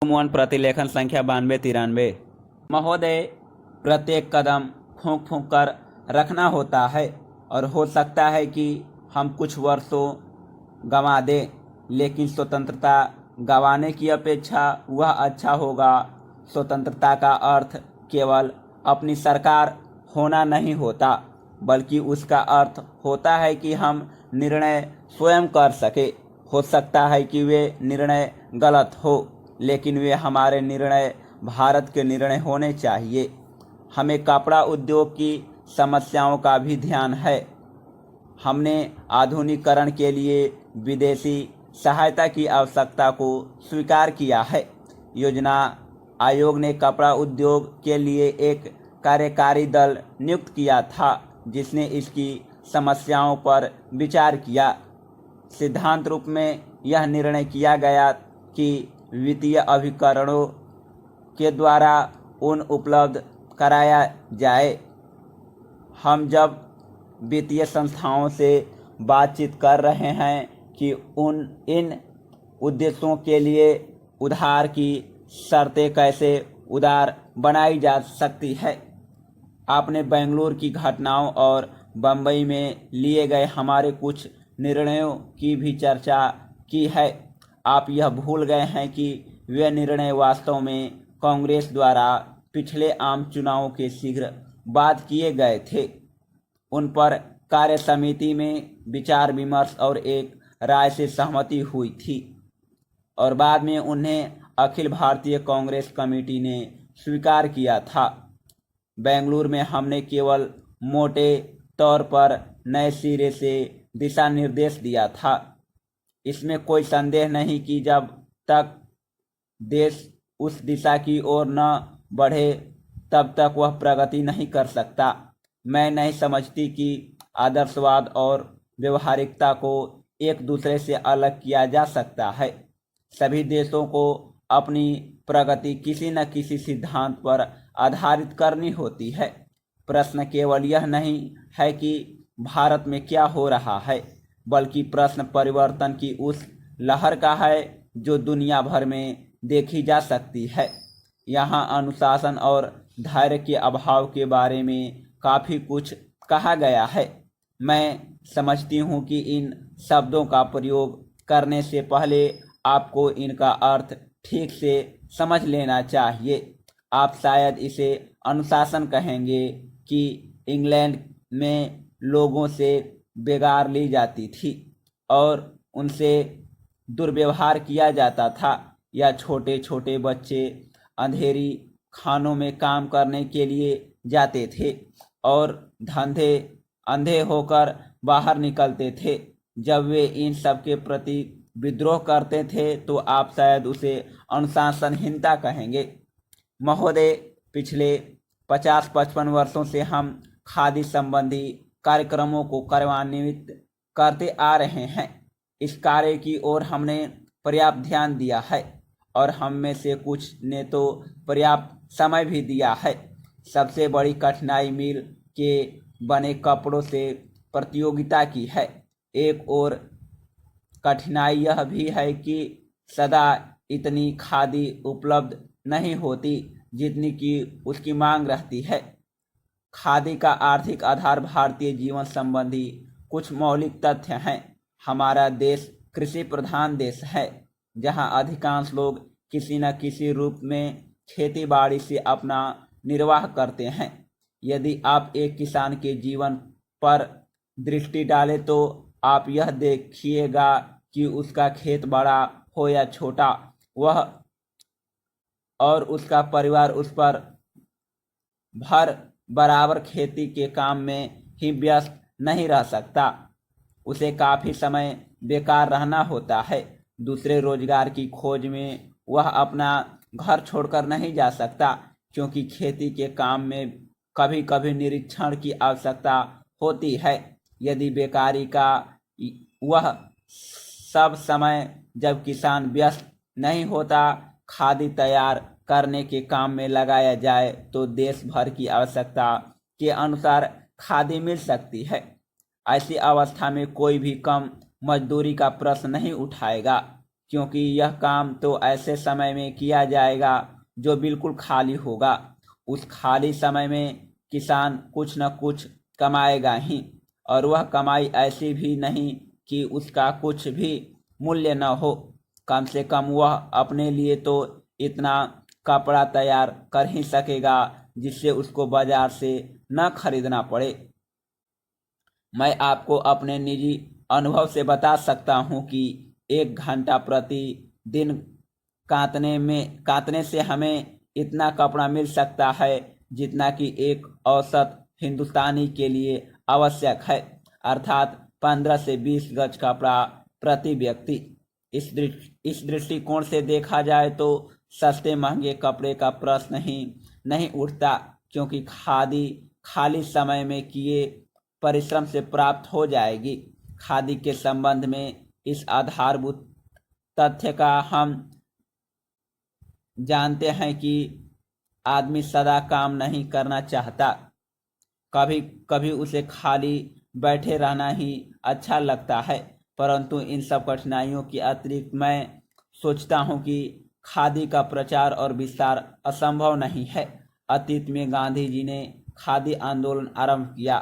मुख्यमोहन प्रतिलेखन संख्या 9293। महोदय, प्रत्येक कदम फूंक फूंक कर रखना होता है और हो सकता है कि हम कुछ वर्षों गंवा दें, लेकिन स्वतंत्रता गंवाने की अपेक्षा वह अच्छा होगा। स्वतंत्रता का अर्थ केवल अपनी सरकार होना नहीं होता, बल्कि उसका अर्थ होता है कि हम निर्णय स्वयं कर सके। हो सकता है कि वे निर्णय गलत हो, लेकिन वे हमारे निर्णय भारत के निर्णय होने चाहिए। हमें कपड़ा उद्योग की समस्याओं का भी ध्यान है। हमने आधुनिकीकरण के लिए विदेशी सहायता की आवश्यकता को स्वीकार किया है। योजना आयोग ने कपड़ा उद्योग के लिए एक कार्यकारी दल नियुक्त किया था, जिसने इसकी समस्याओं पर विचार किया। सिद्धांत रूप में यह निर्णय किया गया कि वित्तीय अभिकरणों के द्वारा उन उपलब्ध कराया जाए। हम जब वित्तीय संस्थाओं से बातचीत कर रहे हैं कि इन उद्देश्यों के लिए उधार की शर्तें कैसे उदार बनाई जा सकती है। आपने बेंगलुरु की घटनाओं और बम्बई में लिए गए हमारे कुछ निर्णयों की भी चर्चा की है। आप यह भूल गए हैं कि वे निर्णय वास्तव में कांग्रेस द्वारा पिछले आम चुनावों के शीघ्र बाद किए गए थे। उन पर कार्य समिति में विचार विमर्श और एक राय से सहमति हुई थी और बाद में उन्हें अखिल भारतीय कांग्रेस कमेटी ने स्वीकार किया था। बेंगलुरु में हमने केवल मोटे तौर पर नए सिरे से दिशा निर्देश दिया था। इसमें कोई संदेह नहीं कि जब तक देश उस दिशा की ओर न बढ़े तब तक वह प्रगति नहीं कर सकता। मैं नहीं समझती कि आदर्शवाद और व्यवहारिकता को एक दूसरे से अलग किया जा सकता है। सभी देशों को अपनी प्रगति किसी न किसी सिद्धांत पर आधारित करनी होती है। प्रश्न केवल यह नहीं है कि भारत में क्या हो रहा है, बल्कि प्रश्न परिवर्तन की उस लहर का है जो दुनिया भर में देखी जा सकती है। यहाँ अनुशासन और धैर्य के अभाव के बारे में काफ़ी कुछ कहा गया है। मैं समझती हूँ कि इन शब्दों का प्रयोग करने से पहले आपको इनका अर्थ ठीक से समझ लेना चाहिए। आप शायद इसे अनुशासन कहेंगे कि इंग्लैंड में लोगों से बेगार ली जाती थी और उनसे दुर्व्यवहार किया जाता था, या छोटे छोटे बच्चे अंधेरी खानों में काम करने के लिए जाते थे और अंधे होकर बाहर निकलते थे। जब वे इन सब के प्रति विद्रोह करते थे तो आप शायद उसे अनुशासनहीनता कहेंगे। महोदय, पिछले 50-55 वर्षों से हम खादी संबंधी कार्यक्रमों को कार्यान्वित करते आ रहे हैं। इस कार्य की ओर हमने पर्याप्त ध्यान दिया है और हम में से कुछ ने तो पर्याप्त समय भी दिया है। सबसे बड़ी कठिनाई मिल के बने कपड़ों से प्रतियोगिता की है। एक और कठिनाई यह भी है कि सदा इतनी खादी उपलब्ध नहीं होती जितनी कि उसकी मांग रहती है। खादी का आर्थिक आधार भारतीय जीवन संबंधी कुछ मौलिक तथ्य हैं। हमारा देश कृषि प्रधान देश है, जहां अधिकांश लोग किसी न किसी रूप में खेती बाड़ी से अपना निर्वाह करते हैं। यदि आप एक किसान के जीवन पर दृष्टि डालें तो आप यह देखिएगा कि उसका खेत बड़ा हो या छोटा, वह और उसका परिवार उस पर भर बराबर खेती के काम में ही व्यस्त नहीं रह सकता। उसे काफ़ी समय बेकार रहना होता है। दूसरे रोजगार की खोज में वह अपना घर छोड़कर नहीं जा सकता, क्योंकि खेती के काम में कभी कभी निरीक्षण की आवश्यकता होती है। यदि बेकारी का वह सब समय जब किसान व्यस्त नहीं होता खादी तैयार करने के काम में लगाया जाए तो देश भर की आवश्यकता के अनुसार खादी मिल सकती है। ऐसी अवस्था में कोई भी कम मजदूरी का प्रश्न नहीं उठाएगा। क्योंकि यह काम तो ऐसे समय में किया जाएगा जो बिल्कुल खाली होगा। उस खाली समय में किसान कुछ न कुछ कमाएगा ही, और वह कमाई ऐसी भी नहीं कि उसका कुछ भी मूल्य न हो। कम से कम वह अपने लिए तो इतना कपड़ा तैयार कर ही सकेगा जिससे उसको बाजार से न खरीदना पड़े। मैं आपको अपने निजी अनुभव से बता सकता हूँ कि 1 घंटा प्रति दिन कातने से हमें इतना कपड़ा मिल सकता है जितना कि एक औसत हिंदुस्तानी के लिए आवश्यक है, अर्थात 15 से 20 गज कपड़ा प्रति व्यक्ति। इस दृष्टिकोण से देखा जाए तो सस्ते महंगे कपड़े का प्रश्न ही नहीं उठता, क्योंकि खादी खाली समय में किए परिश्रम से प्राप्त हो जाएगी। खादी के संबंध में इस आधारभूत तथ्य का हम जानते हैं कि आदमी सदा काम नहीं करना चाहता, कभी कभी उसे खाली बैठे रहना ही अच्छा लगता है। परंतु इन सब कठिनाइयों के अतिरिक्त मैं सोचता हूँ कि खादी का प्रचार और विस्तार असंभव नहीं है। अतीत में गांधी जी ने खादी आंदोलन आरंभ किया,